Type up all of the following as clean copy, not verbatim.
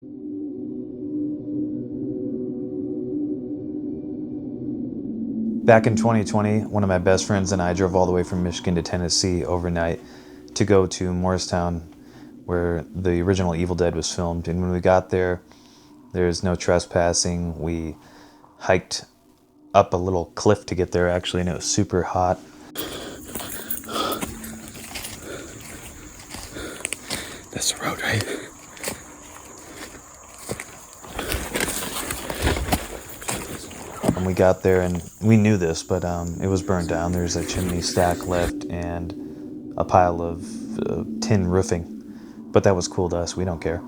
Back in 2020, one of my best friends and I drove all the way from Michigan to Tennessee overnight to go to Morristown, where the original Evil Dead was filmed. And when we got there, there's no trespassing. We hiked up a little cliff to get there, actually, and it was super hot. That's the road, right? And we got there, and we knew this, but it was burned down. There's a chimney stack left and a pile of tin roofing. But that was cool to us. We don't care.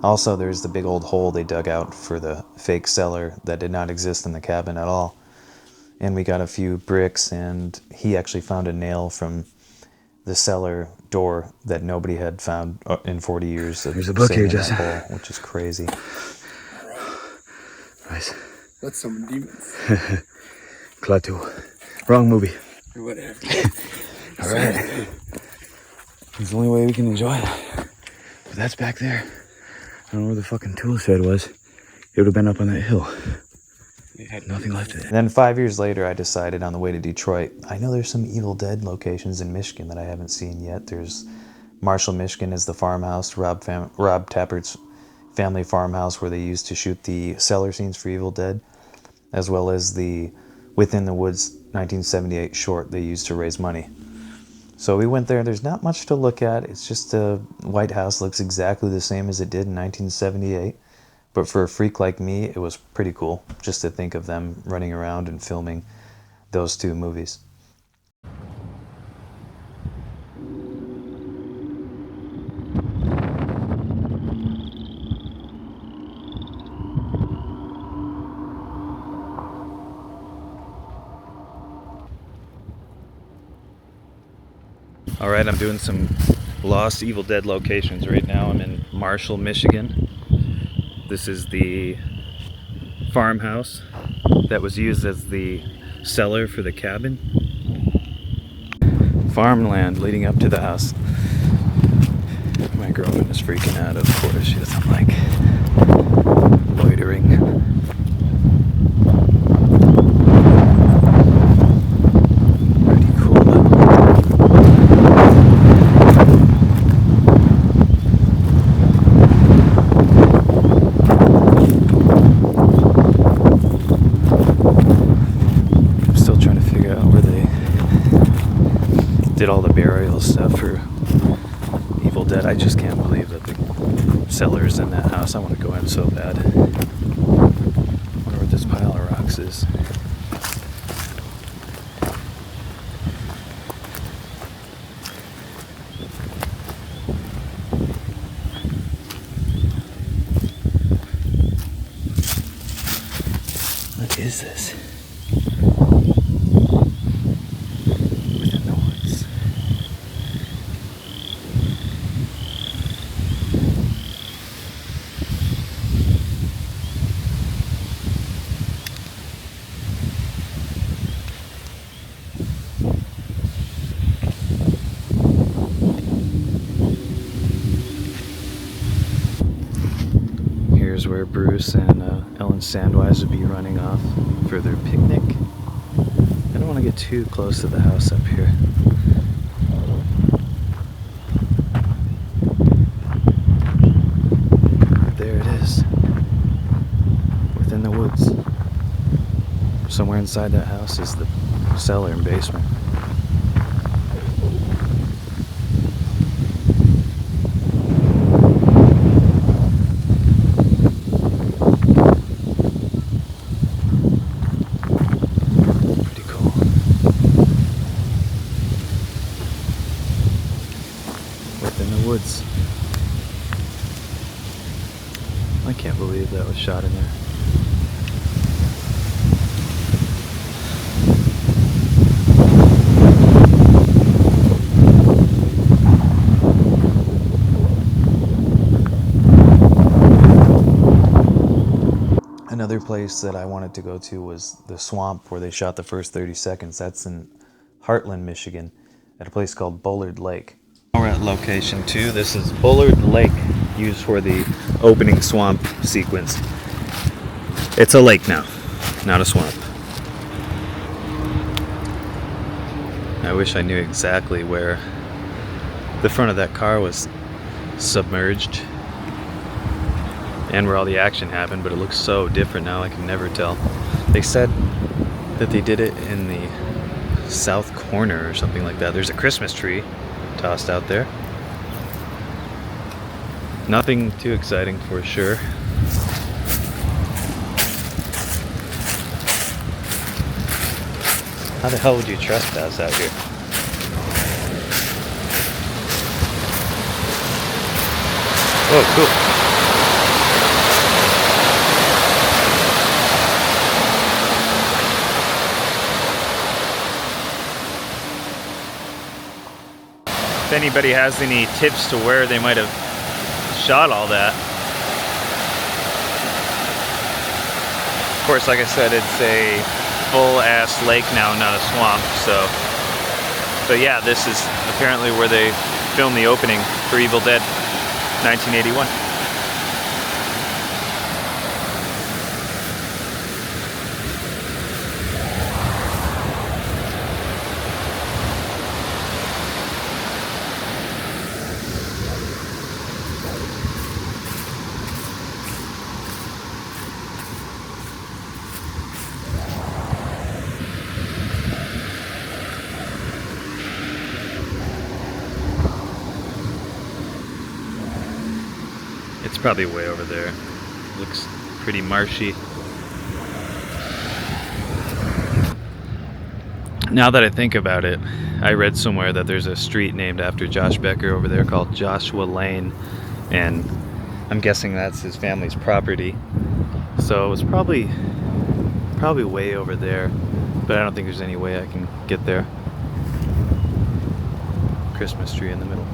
Also, there's the big old hole they dug out for the fake cellar that did not exist in the cabin at all. And we got a few bricks, and he actually found a nail from the cellar door that nobody had found in 40 years of There's a book sitting here, in that Jesse. hole, which is crazy. Nice. That's some demons. Klaatu. Wrong movie. Whatever. All right. It's the only way we can enjoy it. But that's back there. I don't know where the fucking tool shed was. It would have been up on that hill. It had nothing left of it. And then 5 years later, I decided on the way to Detroit, I know there's some Evil Dead locations in Michigan that I haven't seen yet. There's Marshall, Michigan is the farmhouse, Rob Tappert's family farmhouse where they used to shoot the cellar scenes for Evil Dead, as well as the Within the Woods 1978 short they used to raise money. So we went there. There's not much to look at. It's just the White House looks exactly the same as it did in 1978. But for a freak like me, it was pretty cool just to think of them running around and filming those two movies. All right, I'm doing some lost Evil Dead locations right now. I'm in Marshall, Michigan. This is the farmhouse that was used as the cellar for the cabin. Farmland leading up to the house. My girlfriend is freaking out, of course. She doesn't like loitering. Did all the burial stuff for Evil Dead. I just can't believe that the cellar's in that house. I want to go in so bad. I wonder what this pile of rocks is. What is this? Here's where Bruce and Ellen Sandwise would be running off for their picnic. I don't want to get too close to the house up here. There it is. Within the woods. Somewhere inside that house is the cellar and basement. Woods. I can't believe that was shot in there. Another place that I wanted to go to was the swamp where they shot the first 30 seconds. That's in Heartland, Michigan, at a place called Bullard Lake. We're at location 2. This is Bullard Lake. used for the opening swamp sequence. It's a lake now, not a swamp. I wish I knew exactly where the front of that car was submerged and where all the action happened, but it looks so different now, I can never tell. They said that they did it in the south corner or something like that. There's a Christmas tree tossed out there. Nothing too exciting for sure. How the hell would you trespass out here? Oh, cool. If anybody has any tips to where they might have shot all that. Of course, like I said, it's a full-ass lake now, not a swamp, so yeah, this is apparently where they filmed the opening for Evil Dead 1981. It's probably way over there. Looks pretty marshy. Now that I think about it, I read somewhere that there's a street named after Josh Becker over there called Joshua Lane, and I'm guessing that's his family's property. So it was probably way over there, but I don't think there's any way I can get there. Christmas tree in the middle.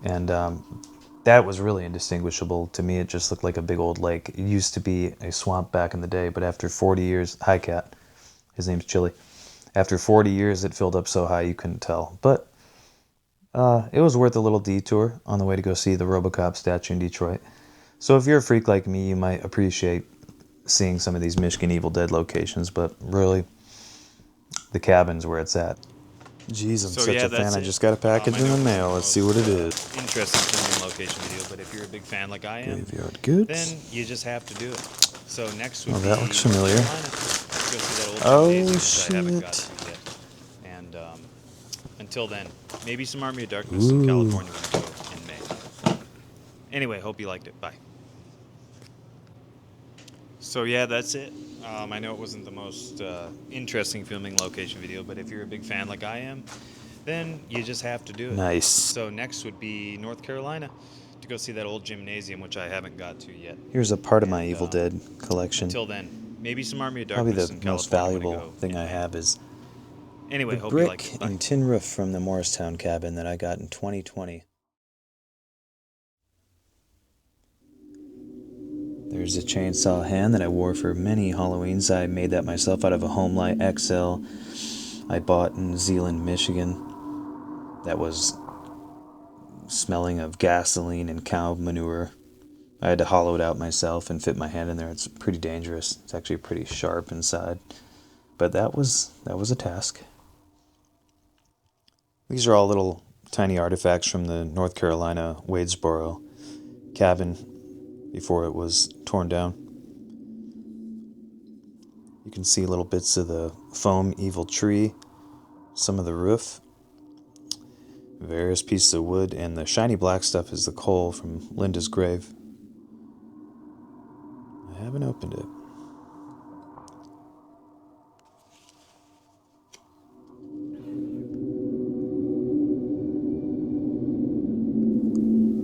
And that was really indistinguishable to me. It just looked like a big old lake. It used to be a swamp back in the day, but after 40 years, hi cat, his name's Chili. After 40 years, it filled up so high you couldn't tell. But it was worth a little detour on the way to go see the RoboCop statue in Detroit. So if you're a freak like me, you might appreciate seeing some of these Michigan Evil Dead locations, but really, the cabin's where it's at. Jeez, I'm such a fan. I just got a package in the mail. Let's see what it is. Interesting filming location video, but if you're a big fan like I am, Graveyard Goods. then you just have to do it. So next would Oh, that be looks familiar. Oh shit. And until then, maybe some Army of Darkness in California when we go in May. Anyway, hope you liked it. Bye. So yeah, that's it. I know it wasn't the most interesting filming location video, but if you're a big fan like I am, then you just have to do it. Nice. So next would be North Carolina to go see that old gymnasium, which I haven't got to yet. Here's a part of my Evil Dead collection. Until then, maybe some Army of Probably Darkness the in most California when valuable thing I have is Anyway, the hope you like brick it. Bye. and tin roof from the Morristown cabin that I got in 2020. There's a chainsaw hand that I wore for many Halloweens. I made that myself out of a Homelight XL I bought in Zeeland, Michigan. That was smelling of gasoline and cow manure. I had to hollow it out myself and fit my hand in there. It's pretty dangerous. It's actually pretty sharp inside. But that was a task. These are all little tiny artifacts from the North Carolina Wadesboro cabin before it was torn down. You can see little bits of the foam evil tree, some of the roof, various pieces of wood, and the shiny black stuff is the coal from Linda's grave. I haven't opened it.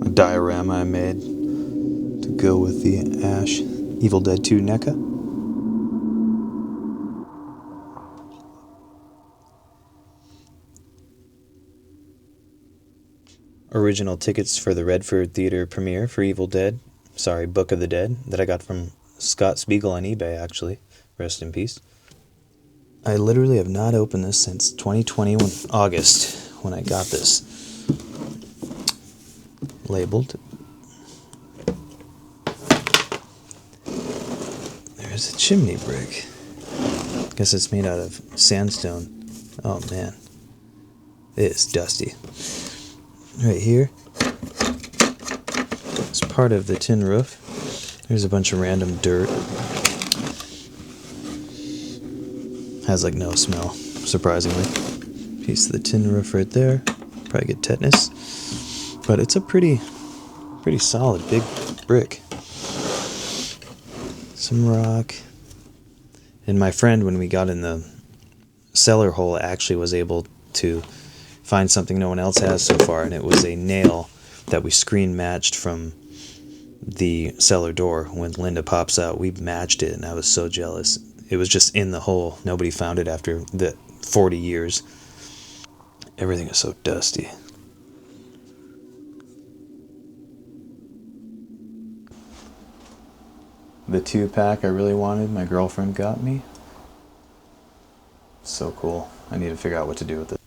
A diorama I made to go with the Ash Evil Dead 2 NECA. Original tickets for the Redford Theater premiere for Book of the Dead, that I got from Scott Spiegel on eBay, actually. Rest in peace. I literally have not opened this since 2020 August when I got this. Labeled. There's a chimney brick. Guess it's made out of sandstone. Oh man. It is dusty. Right here. It's part of the tin roof. There's a bunch of random dirt. Has like no smell, surprisingly. Piece of the tin roof right there. Probably get tetanus. But it's a pretty solid big brick. Some rock. And my friend, when we got in the cellar hole, actually was able to find something no one else has so far, and it was a nail that we screen matched from the cellar door. When Linda pops out, we matched it, and I was so jealous. It was just in the hole. Nobody found it after the 40 years. Everything is so dusty. The 2-pack I really wanted, my girlfriend got me. So cool. I need to figure out what to do with it.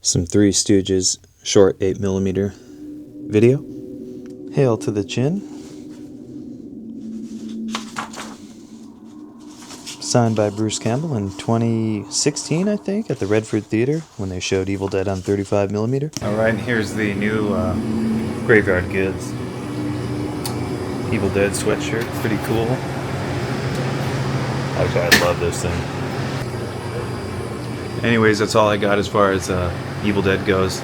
Some Three Stooges short 8mm video. Hail to the Chin. Signed by Bruce Campbell in 2016, I think, at the Redford Theater when they showed Evil Dead on 35mm. Alright, here's the new Graveyard Goods Evil Dead sweatshirt. Pretty cool. Actually, I love this thing. Anyways, that's all I got as far as Evil Dead goes.